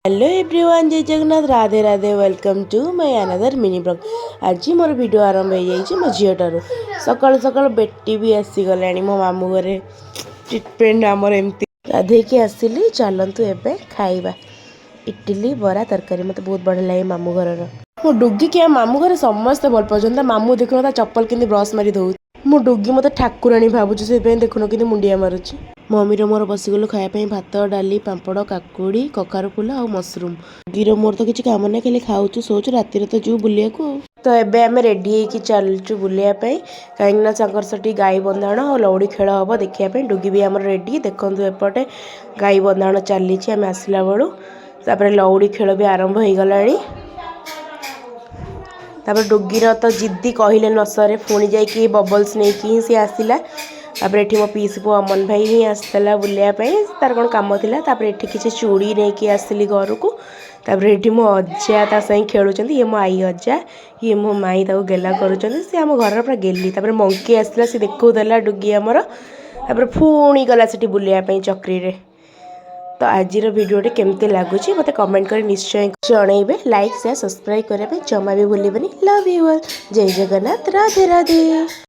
Hello everyone, जय Jagannath, Radhe Radhe. Welcome to my another mini blog. आज मोर वीडियो आरंभ हो जाइए मो झीटार सकाल सकाल बेटी भी आसीगला मो मामू घरे ट्रिटमेंट आमर एमती गाधे आसली। चलतु एवं खाइबा इडली बरा तरकारी मत बहुत बढ़िया लगे मामू घर। मो डुगी के मामू घर समस्ते भल पाते। मामू देखुन चप्पल के ब्रश मारी दौ। मो डुगी मत ठाकुराणी भावुँ से देखुन कि मुंडिया मारुची। मम्मी मोर बसीगलु खायापी भात डाली पापड़ काकुड़ी कखारु फुल आ मसरूम। डुगीर मोर तो किसी काम ना खाली खाऊँ शोचु राति तो जू बुलिया तो एबे आम रेडी होगी चलचु बुलियापाई कहीं सेठी गाई बंधाण और लौड़ी खेल हम देखापी। डुगी भी आम रेडी देखु एपटे गाई बंधाण चली आम आसला बेलू तापर लौड़ी खेल भी आरंभ हो गला। तापर डुगीर तो जिद्दी कहले नसरे पुणी जाइए बबल्स नहीं कि सी आसला। तापर एठी मो पीस पु अमन भाई ही आसला बुलियापाई तार कौन काम थिला। तापर एठी किसी चूड़ी नहीं आसली घर को। तापर एठी मो अजा ता सही खेलुचंदी। ये मो आई अजा ये मो माई ताको गेला करूचंदी। से आम घर पूरा गेली। तापर मंकी आसला से देखौला डुगी आमर। तापर पुणी गला सेठी बुलियापाई चक्री रे। तो आज वीडियोटी केमती लगुच मत कमेंट कर निश्चय जनइबे। लाइक शेयर सब्सक्राइब करने जमा भी भूलिबनी। Love you all. जय जगन्नाथ, राधे राधे।